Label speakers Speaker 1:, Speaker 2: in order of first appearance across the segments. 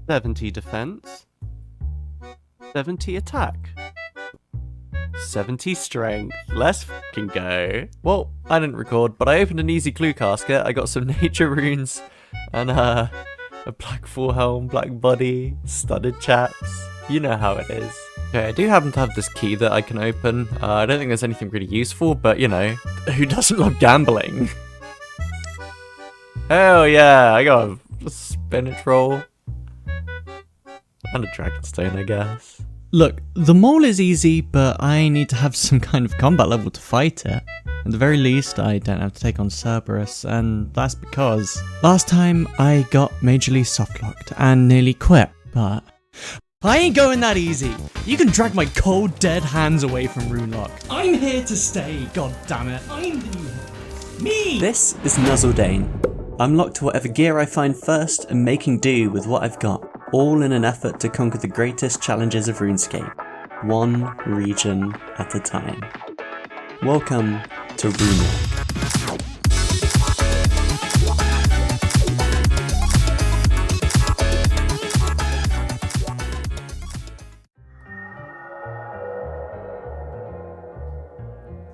Speaker 1: 70 defense, 70 attack, 70 strength. Let's fucking go. Well, I didn't record, but I opened an easy clue casket. I got some nature runes and a black full helm, black body, studded chaps. You know how it is. Okay, I do happen to have this key that I can open. I don't think there's anything really useful, but you know, who doesn't love gambling? Hell yeah, I got a spinach roll. And a dragonstone, I guess.
Speaker 2: Look, the mole is easy, but I need to have some kind of combat level to fight it. At the very least, I don't have to take on Cerberus, and that's because last time I got majorly softlocked and nearly quit, but I ain't going that easy. You can drag my cold, dead hands away from Runelock. I'm here to stay, god damn it. I'm the new me!
Speaker 3: This is Nuzzledane. I'm locked to whatever gear I find first and making do with what I've got, all in an effort to conquer the greatest challenges of RuneScape, one region at a time. Welcome to Runelock.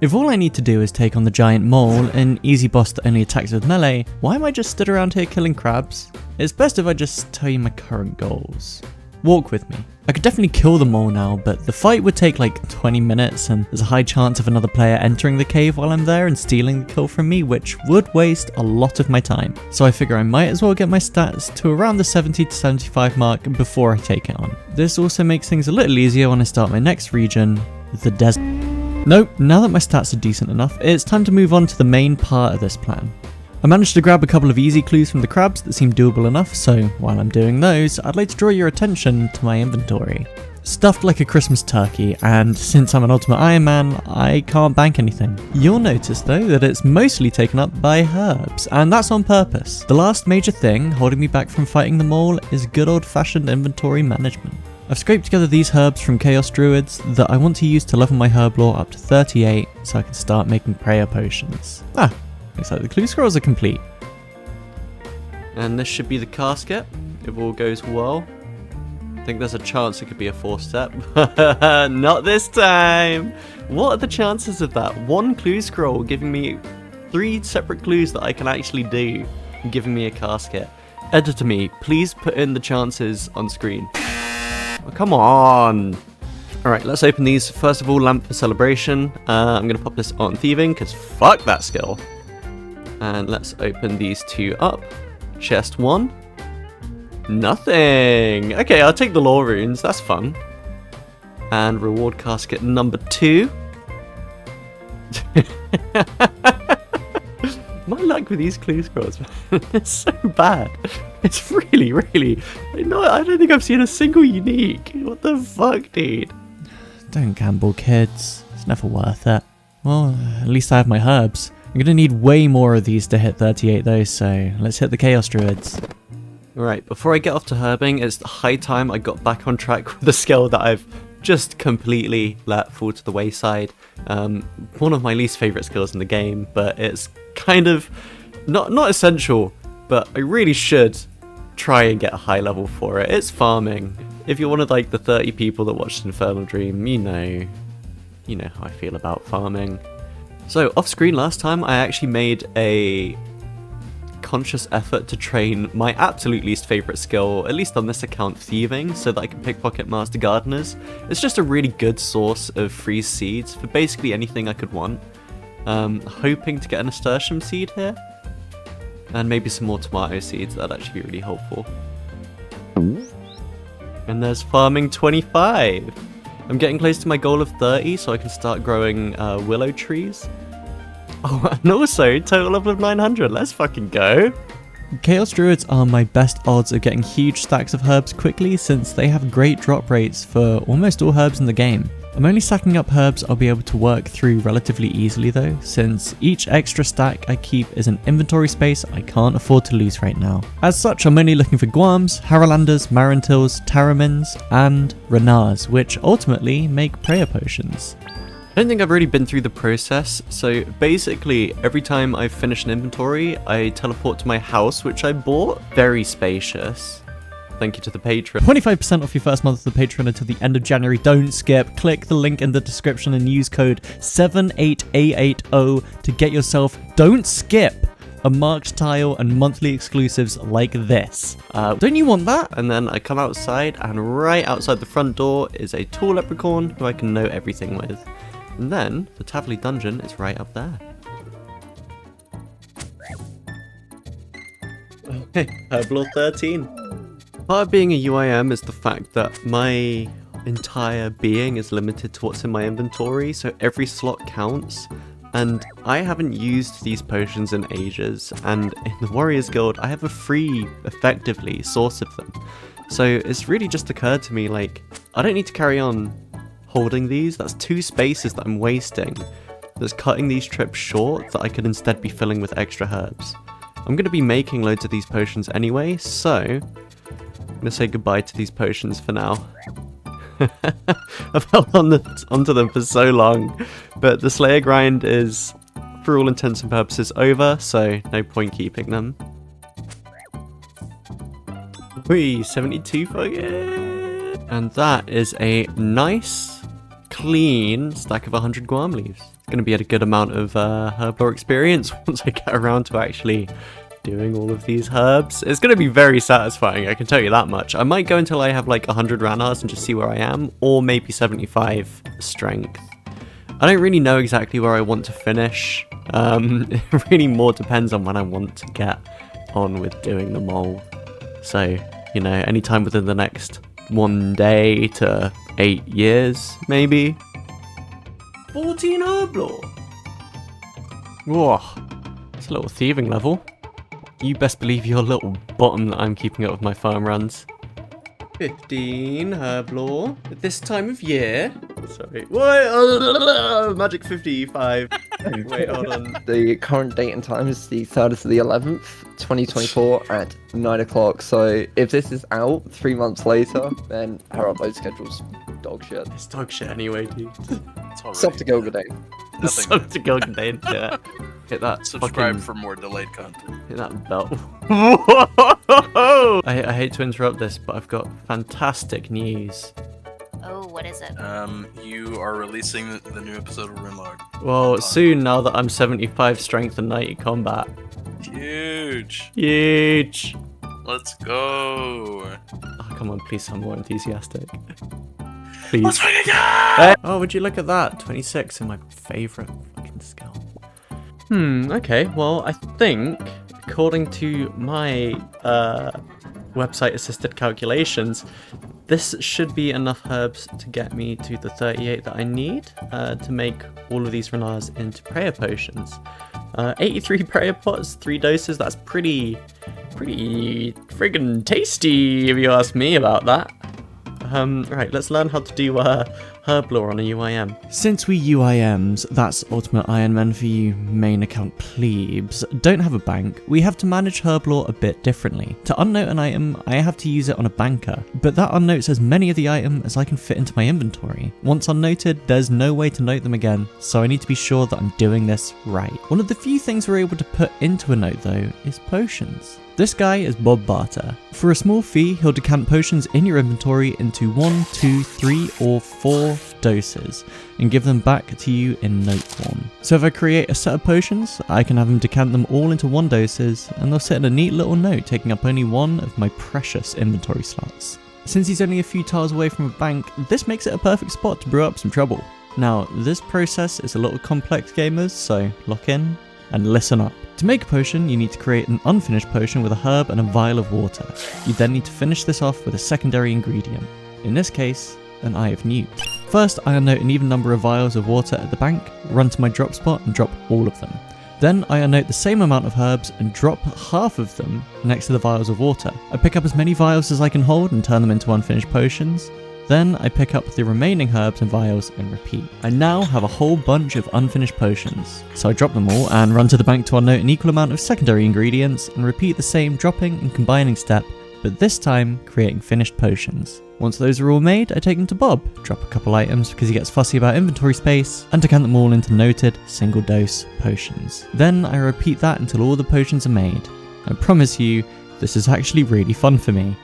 Speaker 2: If all I need to do is take on the giant mole, an easy boss that only attacks with melee, why am I just stood around here killing crabs? It's best if I just tell you my current goals. Walk with me. I could definitely kill the mole now, but the fight would take like 20 minutes and there's a high chance of another player entering the cave while I'm there and stealing the kill from me, which would waste a lot of my time. So I figure I might as well get my stats to around the 70 to 75 mark before I take it on. This also makes things a little easier when I start my next region, the desert. Nope, now that my stats are decent enough, it's time to move on to the main part of this plan. I managed to grab a couple of easy clues from the crabs that seem doable enough, so while I'm doing those, I'd like to draw your attention to my inventory. Stuffed like a Christmas turkey, and since I'm an Ultimate Iron Man, I can't bank anything. You'll notice though that it's mostly taken up by herbs, and that's on purpose. The last major thing holding me back from fighting them all is good old-fashioned inventory management. I've scraped together these herbs from Chaos Druids that I want to use to level my Herblore up to 38 so I can start making prayer potions. Looks like the clue scrolls are complete.
Speaker 1: And this should be the casket, if all goes well. I think there's a chance it could be a 4-step. Not this time! What are the chances of that? One clue scroll giving me 3 separate clues that I can actually do and giving me a casket. Editor me, please put in the chances on screen. Oh, come on! Alright, let's open these. First of all, lamp for celebration. I'm going to pop this on thieving, because fuck that skill. And let's open these 2 up. Chest 1. Nothing! Okay, I'll take the lore runes, that's fun. And reward casket number 2. My luck with these clue scrolls, man, it's so bad. It's really, I don't think I've seen a single unique. What the fuck, dude?
Speaker 2: Don't gamble, kids. It's never worth it. Well, at least I have my herbs. I'm gonna need way more of these to hit 38 though, so let's hit the Chaos Druids.
Speaker 1: Right, before I get off to herbing, it's high time I got back on track with the skill that I've just completely let fall to the wayside. One of my least favourite skills in the game, but it's kind of not essential, but I really should try and get a high level for it. It's farming. If you're one of like the 30 people that watched Infernal Dream, you know how I feel about farming. So off screen last time I actually made a conscious effort to train my absolute least favourite skill, at least on this account, thieving, so that I can pickpocket master gardeners. It's just a really good source of free seeds for basically anything I could want. Hoping to get a nasturtium seed here, and maybe some more tomato seeds. That'd actually be really helpful. And there's farming 25. I'm getting close to my goal of 30, so I can start growing willow trees. Oh, and also total level of 900. Let's fucking go.
Speaker 2: Chaos Druids are my best odds of getting huge stacks of herbs quickly, since they have great drop rates for almost all herbs in the game. I'm only stacking up herbs I'll be able to work through relatively easily though, since each extra stack I keep is an inventory space I can't afford to lose right now. As such, I'm only looking for Guams, Haralanders, Marantils, Taramins, and Renars, which ultimately make prayer potions.
Speaker 1: I don't think I've really been through the process, so basically every time I finish an inventory, I teleport to my house, which I bought. Very spacious. Thank you to the patron.
Speaker 2: 25% off your first month of the Patreon until the end of January. Don't skip. Click the link in the description and use code 78880 to get yourself, don't skip, a marked tile and monthly exclusives like this. Don't you want that?
Speaker 1: And then I come outside, and right outside the front door is a tall leprechaun who I can know everything with. And then the Tavley dungeon is right up there. Okay, Herblore 13. Part of being a UIM is the fact that my entire being is limited to what's in my inventory, so every slot counts. And I haven't used these potions in ages, and in the Warriors Guild I have a free, effectively, source of them. So it's really just occurred to me, like, I don't need to carry on holding these. That's 2 spaces that I'm wasting. That's cutting these trips short that I could instead be filling with extra herbs. I'm going to be making loads of these potions anyway, so I'm going to say goodbye to these potions for now. I've held onto them for so long, but the Slayer grind is, for all intents and purposes, over, so no point keeping them. Whee, 72 fucking! And that is a nice, clean stack of 100 guam leaves. It's going to be a good amount of Herblore experience once I get around to actually doing all of these herbs. It's going to be very satisfying, I can tell you that much. I might go until I have like 100 Ranars and just see where I am, or maybe 75 strength. I don't really know exactly where I want to finish. It really more depends on when I want to get on with doing the mole. So, you know, anytime within the next 1 day to 8 years, maybe. 14 Herblore! Whoa, it's a little thieving level. You best believe your little bottom that I'm keeping up with my farm runs. 15 Herblore at this time of year. Sorry. What? Magic 55. Wait, hold on.
Speaker 4: The current date and time is the 3rd to the 11th, 2024 at 9 o'clock. So if this is out 3 months later, then her upload schedule's dog shit.
Speaker 1: It's dog shit anyway, dude.
Speaker 4: Sub to Gilgaday.
Speaker 1: Sub to Gilgaday, yeah. Hit that
Speaker 5: Subscribe
Speaker 1: fucking...
Speaker 5: for more delayed content.
Speaker 1: Hit that bell. Whoa! I hate to interrupt this, but I've got fantastic news.
Speaker 6: Oh, what is it?
Speaker 5: You are releasing the new episode of Runelord.
Speaker 1: Well, soon now that I'm 75 strength and 90 combat.
Speaker 5: Huge.
Speaker 1: Huge!
Speaker 5: Let's go.
Speaker 1: Oh, come on, please sound more enthusiastic. Please.
Speaker 5: Let's win again!
Speaker 1: Oh, would you look at that? 26 in my favourite fucking skill. Okay, well, I think, according to my website-assisted calculations, this should be enough herbs to get me to the 38 that I need to make all of these Renars into prayer potions. 83 prayer pots, 3 doses, that's pretty friggin' tasty if you ask me about that. Right, let's learn how to do Herblore on a UIM.
Speaker 2: Since we UIMs, that's Ultimate Iron Men for you main account plebes, don't have a bank, we have to manage Herblore a bit differently. To unnote an item, I have to use it on a banker, but that unnotes as many of the item as I can fit into my inventory. Once unnoted, there's no way to note them again, so I need to be sure that I'm doing this right. One of the few things we're able to put into a note though is potions. This guy is Bob Barter. For a small fee, he'll decant potions in your inventory into 1, 2, 3 or 4 doses and give them back to you in note form. So if I create a set of potions, I can have him decant them all into 1 doses and they'll sit in a neat little note taking up only 1 of my precious inventory slots. Since he's only a few tiles away from a bank, this makes it a perfect spot to brew up some trouble. Now, this process is a little complex, gamers, so lock in and listen up. To make a potion, you need to create an unfinished potion with a herb and a vial of water. You then need to finish this off with a secondary ingredient. In this case, an Eye of Newt. First, I unnote an even number of vials of water at the bank, run to my drop spot and drop all of them. Then I unnote the same amount of herbs and drop half of them next to the vials of water. I pick up as many vials as I can hold and turn them into unfinished potions. Then I pick up the remaining herbs and vials and repeat. I now have a whole bunch of unfinished potions. So I drop them all and run to the bank to unnote an equal amount of secondary ingredients and repeat the same dropping and combining step, but this time creating finished potions. Once those are all made, I take them to Bob, drop a couple items because he gets fussy about inventory space, and decant them all into noted single dose potions. Then I repeat that until all the potions are made. I promise you, this is actually really fun for me.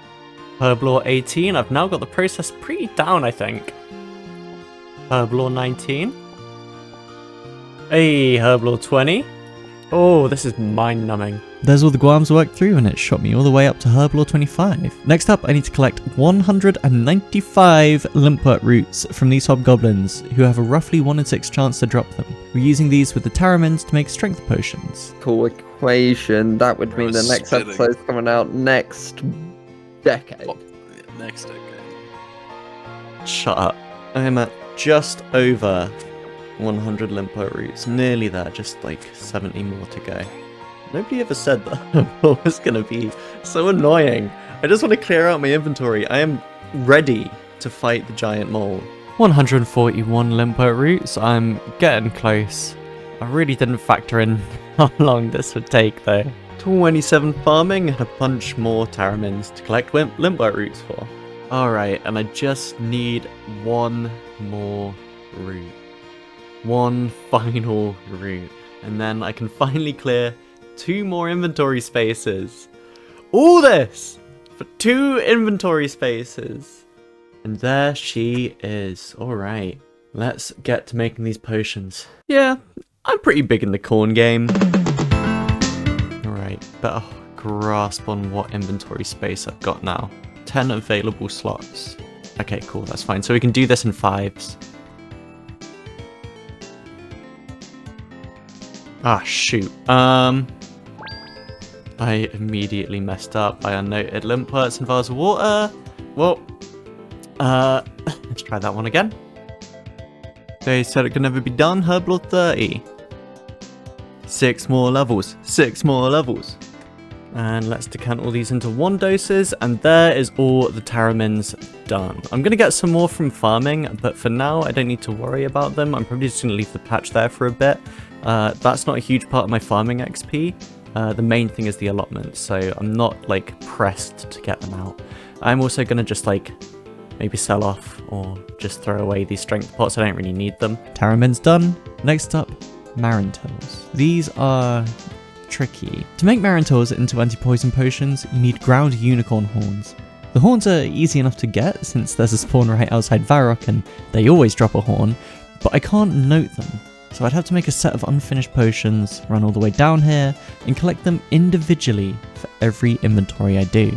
Speaker 1: Herblore 18, I've now got the process pretty down, I think. Herblore 19. Hey, Herblore 20. Oh, this is mind-numbing.
Speaker 2: There's all the guams worked through and it shot me all the way up to Herblore 25. Next up, I need to collect 195 Limpwort roots from these hobgoblins, who have a roughly 1 in 6 chance to drop them. We're using these with the Taramins to make strength potions.
Speaker 4: Cool equation. That would mean the
Speaker 5: was
Speaker 4: next
Speaker 5: spitting.
Speaker 4: episode's coming out next decade.
Speaker 5: Oh, yeah, next decade.
Speaker 1: Shut up. I am at just over 100 Limpwort roots. Nearly there, just like 70 more to go. Nobody ever said that Herblore was going to be so annoying. I just want to clear out my inventory. I am ready to fight the giant mole. 141 Limpwort roots. I'm getting close. I really didn't factor in how long this would take though. 27 farming and a bunch more Taramins to collect Limpwort roots for. Alright, and I just need one more root. One final route, and then I can finally clear 2 more inventory spaces. All this for 2 inventory spaces. And there she is. Alright, let's get to making these potions. Yeah, I'm pretty big in the corn game. Alright, better grasp on what inventory space I've got now. 10 available slots. Okay, cool, that's fine. So we can do this in 5s. Ah, shoot. I immediately messed up. I unnoted Limpworts and Vase of Water. Well, let's try that one again. They said it could never be done. Herblore 30. 6 more levels. 6 more levels. And let's decant all these into 1 doses, and there is all the Taramins done. I'm going to get some more from farming, but for now I don't need to worry about them. I'm probably just going to leave the patch there for a bit. That's not a huge part of my farming XP. The main thing is the allotment, so I'm not like pressed to get them out. I'm also going to just like maybe sell off or just throw away these strength pots. I don't really need them.
Speaker 2: Taramin's done. Next up, Marintils. These are tricky. To make Marintils into anti-poison potions, you need ground unicorn horns. The horns are easy enough to get since there's a spawn right outside Varrock and they always drop a horn, but I can't note them. So I'd have to make a set of unfinished potions, run all the way down here, and collect them individually for every inventory I do.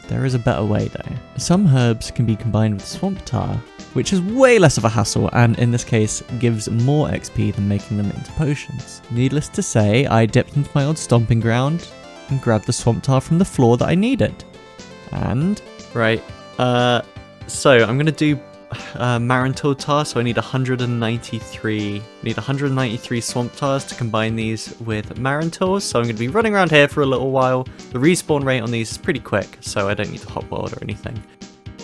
Speaker 2: There is a better way though. Some herbs can be combined with swamp tar, which is way less of a hassle and in this case gives more XP than making them into potions. Needless to say, I dipped into my old stomping ground and grabbed the swamp tar from the floor that I needed. And...
Speaker 1: Right, so I'm going to do Marintil tar, so I need 193 swamp tars to combine these with Marintils, so I'm going to be running around here for a little while. The respawn rate on these is pretty quick, so I don't need to hot world or anything.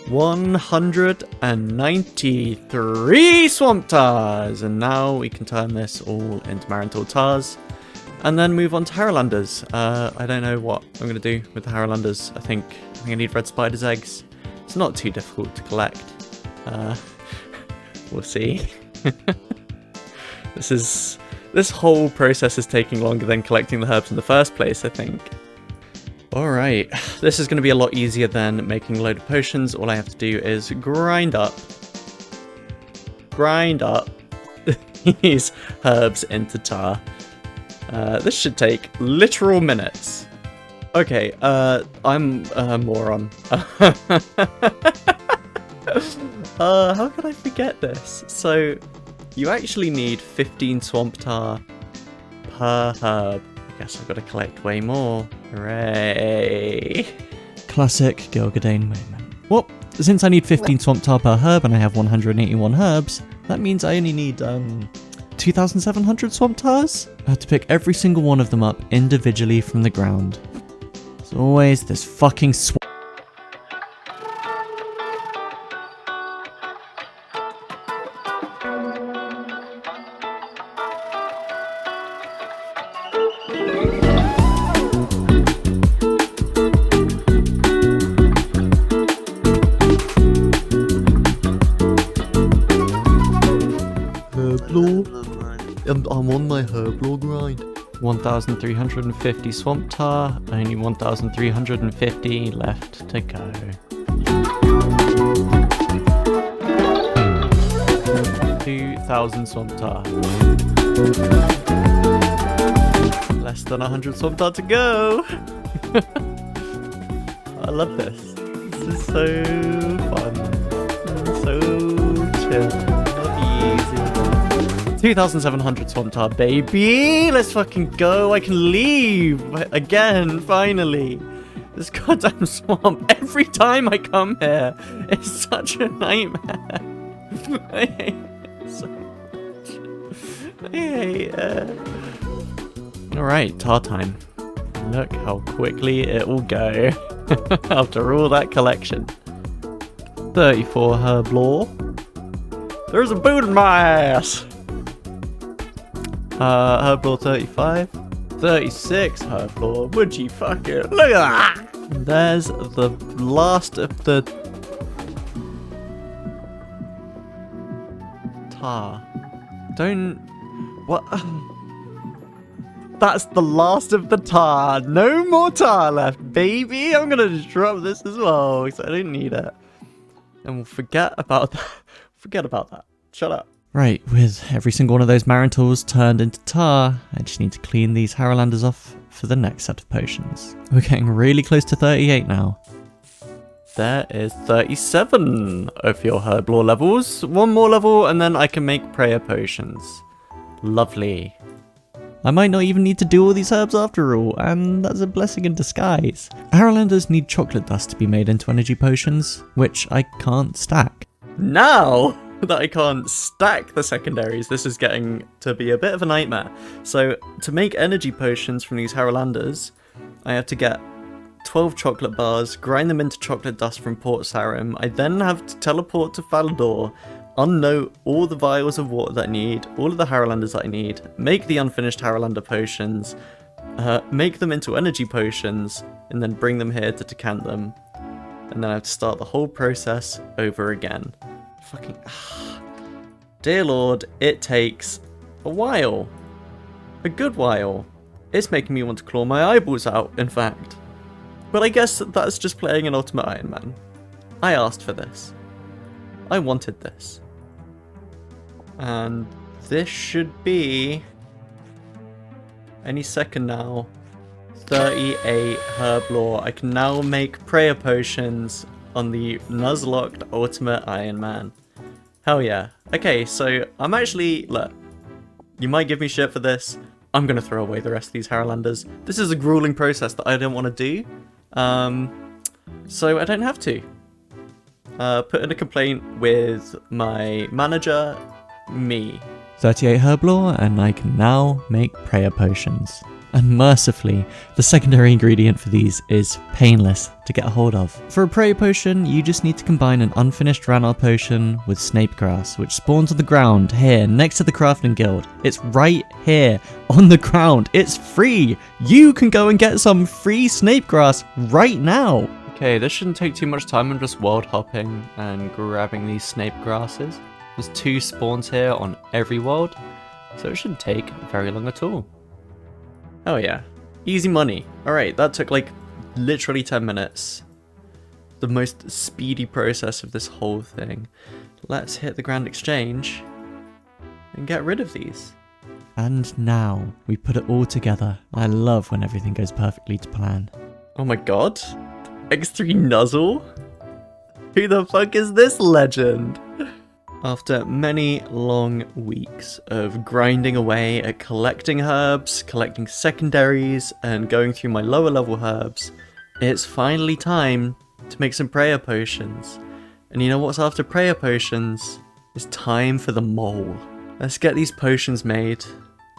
Speaker 1: 193 swamp tars, and now we can turn this all into Marintil tars and then move on to Harrowlanders. I don't know what I'm going to do with the Harrowlanders. I think I need red spider's eggs. It's not too difficult to collect. We'll see. This whole process is taking longer than collecting the herbs in the first place, I think. Alright, this is going to be a lot easier than making a load of potions. All I have to do is grind up these herbs into tar. This should take literal minutes. Okay, I'm a moron. How could I forget this? So, you actually need 15 swamp tar per herb. I guess I've got to collect way more. Hooray!
Speaker 2: classic Gilgadane moment. Well, since I need 15 swamp tar per herb and I have 181 herbs, that means I only need 2,700 swamp tars? I have to pick every single one of them up individually from the ground. As always, this fucking swamp.
Speaker 1: Herblore. I'm on my Herblore grind. 1,350 swamp tar, only 1,350 left to go. 2,000 swamp tar. Less than 100 swamp tar to go. I love this. This is so fun. So chill. Easy. 2,700 swamp tar, baby! Let's fucking go. I can leave again, finally. This goddamn swamp. Every time I come here, it's such a nightmare. I hate it so much. I hate it. Alright, tar time. Look how quickly it will go after all that collection. 34 Herblore. There's a boot in my ass! Herblore 35. 36 Herblore. Would you fuck it? Look at that! There's the last of the tar. Don't... What? That's the last of the tar. No more tar left, baby. I'm gonna just drop this as well because I don't need it. And we'll forget about that. Forget about that. Shut up.
Speaker 2: Right, with every single one of those Marintals turned into tar, I just need to clean these Harrowlanders off for the next set of potions. We're getting really close to 38 now.
Speaker 1: There is 37 of your Herblore levels. One more level and then I can make prayer potions. Lovely.
Speaker 2: I might not even need to do all these herbs after all, and that's a blessing in disguise. Harrowlanders need chocolate dust to be made into energy potions, which I can't stack.
Speaker 1: Now that I can't stack the secondaries, this is getting to be a bit of a nightmare. So to make energy potions from these Harrowlanders, I have to get 12 chocolate bars, grind them into chocolate dust from Port Sarim. I then have to teleport to Falador, unnote all the vials of water that I need, all of the Harrowlanders that I need, make the unfinished Harrowlander potions, make them into energy potions, and then bring them here to decant them. And then I have to start the whole process over again. Fucking... Dear Lord, it takes a while. A good while. It's making me want to claw my eyeballs out, in fact. But I guess that's just playing an Ultimate Iron Man. I asked for this. I wanted this. And this should be... any second now. 38 Herblore. I can now make prayer potions on the Nuzlocked Ultimate Iron Man. Hell yeah. Okay, so I'm actually... look. You might give me shit for this. I'm gonna throw away the rest of these Harrowlanders. This is a grueling process that I don't want to do. So I don't have to. Put in a complaint with my manager, me.
Speaker 2: 38 Herblore, and I can now make prayer potions. And mercifully, the secondary ingredient for these is painless to get a hold of. For a prayer potion, you just need to combine an unfinished Ranarr potion with snape grass, which spawns on the ground here next to the crafting guild. It's right here on the ground. It's free. You can go and get some free snape grass right now.
Speaker 1: Okay, this shouldn't take too much time. I'm just world hopping and grabbing these snape grasses. There's 2 spawns here on every world, so it shouldn't take very long at all. Oh yeah, easy money. Alright, that took like literally 10 minutes. The most speedy process of this whole thing. Let's hit the Grand Exchange and get rid of these.
Speaker 2: And now we put it all together. I love when everything goes perfectly to plan.
Speaker 1: Oh my god, X3 Nuzzle? Who the fuck is this legend? After many long weeks of grinding away at collecting herbs, collecting secondaries, and going through my lower level herbs, it's finally time to make some prayer potions. And you know what's after prayer potions? It's time for the mole. Let's get these potions made,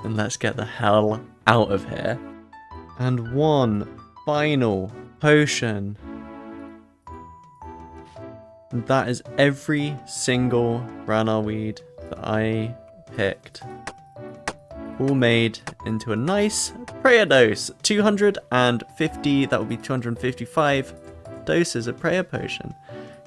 Speaker 1: and let's get the hell out of here. And one final potion. And that is every single Ranarr weed that I picked. All made into a nice prayer dose. 250, that would be 255 doses of prayer potion.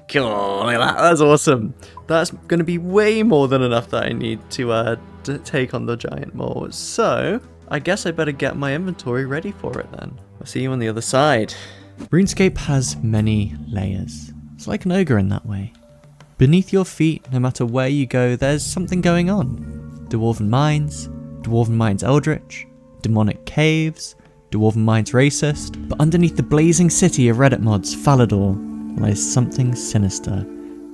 Speaker 1: Cool, look at that, that's awesome. That's going to be way more than enough that I need to take on the giant mole. So, I guess I better get my inventory ready for it then. I'll see you on the other side.
Speaker 2: RuneScape has many layers. It's like an ogre in that way. Beneath your feet, no matter where you go, there's something going on. Dwarven Mines Eldritch, demonic caves, Dwarven Mines Racist, but underneath the blazing city of Reddit mods, Falador, lies something sinister,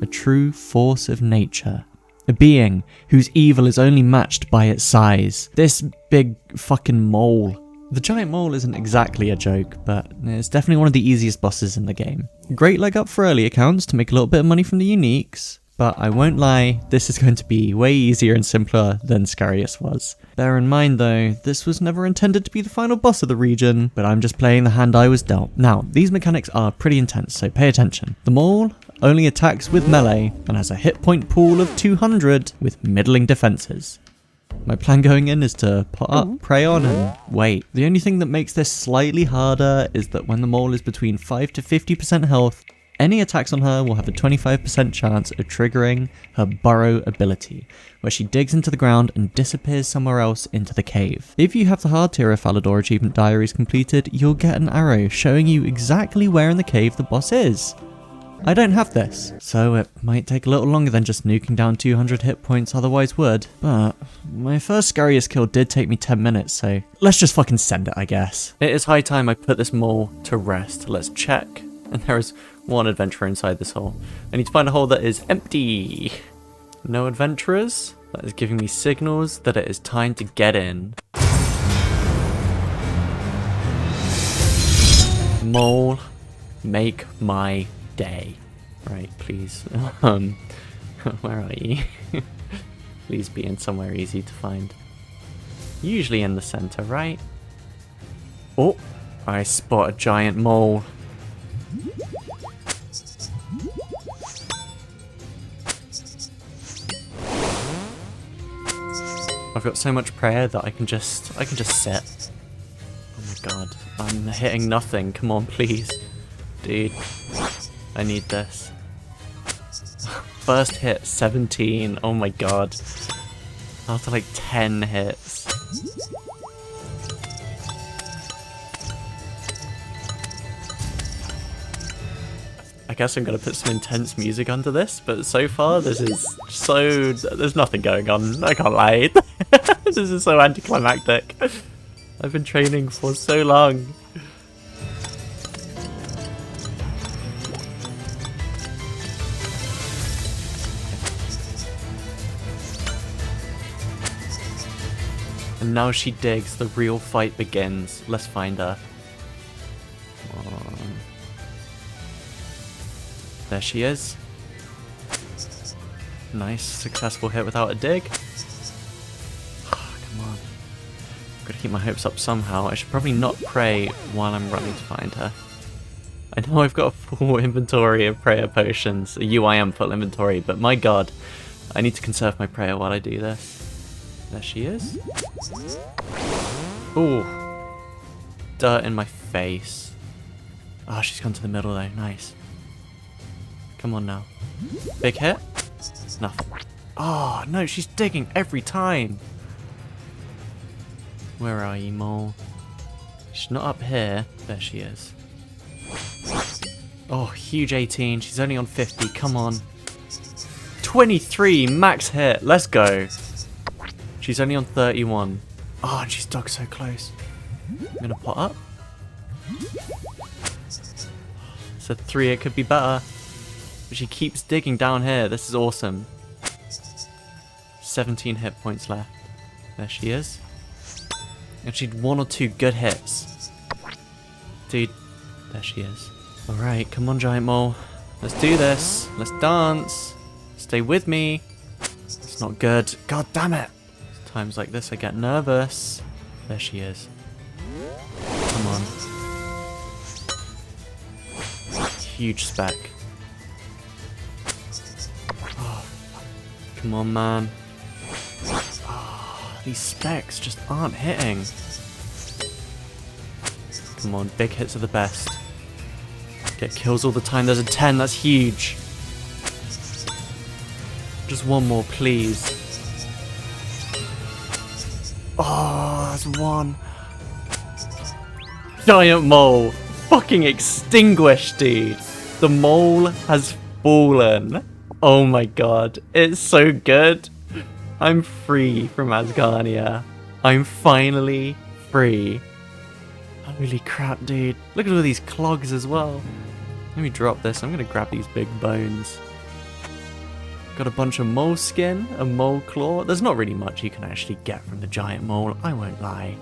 Speaker 2: a true force of nature. A being whose evil is only matched by its size. This big fucking mole. The giant mole isn't exactly a joke, but it's definitely one of the easiest bosses in the game. Great leg up for early accounts to make a little bit of money from the uniques, but I won't lie, this is going to be way easier and simpler than Scarius was. Bear in mind though, this was never intended to be the final boss of the region, but I'm just playing the hand I was dealt. Now, these mechanics are pretty intense, so pay attention. The mole only attacks with melee and has a hit point pool of 200 with middling defenses. My plan going in is to pot up, prey on, and wait. The only thing that makes this slightly harder is that when the mole is between 5 to 50% health, any attacks on her will have a 25% chance of triggering her burrow ability, where she digs into the ground and disappears somewhere else into the cave. If you have the hard tier of Falador achievement diaries completed, you'll get an arrow showing you exactly where in the cave the boss is. I don't have this, so it might take a little longer than just nuking down 200 hit points otherwise would, but my first Scarius kill did take me 10 minutes, so let's just fucking send it, I guess.
Speaker 1: It is high time I put this mole to rest. Let's check. And there is one adventurer inside this hole. I need to find a hole that is empty. No adventurers? That is giving me signals that it is time to get in. Mole, make my day. Right, please. Where are you? Please be in somewhere easy to find. Usually in the center, right? Oh, I spot a giant mole. I've got so much prayer that I can just sit. Oh my god, I'm hitting nothing. Come on, please. Dude, I need this. First hit, 17. Oh my god. After like 10 hits. I guess I'm gonna put some intense music under this, but so far this is so... there's nothing going on, I can't lie. This is so anticlimactic. I've been training for so long. And now she digs, the real fight begins. Let's find her. Come on. There she is. Nice, successful hit without a dig. Come on. Gotta keep my hopes up somehow. I should probably not pray while I'm running to find her. I know I've got a full inventory of prayer potions, a UIM full inventory, but my god, I need to conserve my prayer while I do this. There she is. Ooh. Dirt in my face. Ah, oh, she's gone to the middle though, nice. Come on now. Big hit? Nothing. Oh, no, she's digging every time. Where are you, mole? She's not up here. There she is. Oh, huge 18. She's only on 50. Come on. 23 max hit. Let's go. She's only on 31. Oh, and she's dug so close. I'm gonna pot up. Said 3, it could be better. But she keeps digging down here. This is awesome. 17 hit points left. There she is. And she'd 1 or 2 good hits. Dude, there she is. Alright, come on, giant mole. Let's do this. Let's dance. Stay with me. It's not good. God damn it. Times like this I get nervous. There she is. Come on. Huge spec. Oh, come on, man. Oh, these specs just aren't hitting. Come on, big hits are the best. Get kills all the time. There's a 10, that's huge. Just one more, please. Oh, That's one. Giant mole. Fucking extinguished, dude. The mole has fallen. Oh my god. It's so good. I'm free from Asgarnia. I'm finally free. Holy crap, dude. Look at all these clogs as well. Let me drop this. I'm going to grab these big bones. Got a bunch of mole skin, a mole claw. There's not really much you can actually get from the giant mole, I won't lie.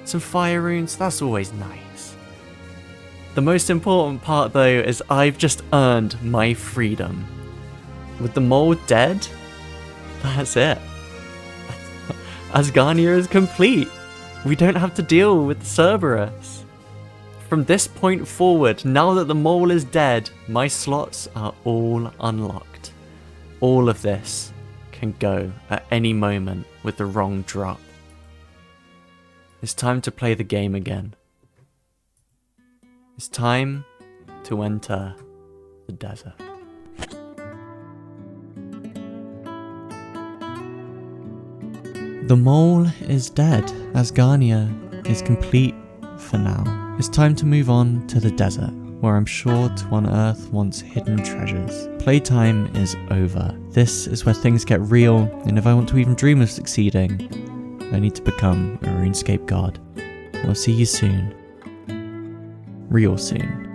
Speaker 1: Some fire runes, that's always nice. The most important part though is I've just earned my freedom. With the mole dead, that's it. Asgarnia is complete. We don't have to deal with Cerberus. From this point forward, now that the mole is dead, my slots are all unlocked. All of this can go at any moment with the wrong drop. It's time to play the game again. It's time to enter the desert.
Speaker 2: The mole is dead. Asgarnia is complete for now. It's time to move on to the desert, where I'm sure to unearth once hidden treasures. Playtime is over. This is where things get real, and if I want to even dream of succeeding, I need to become a RuneScape god. We'll see you soon. Real soon.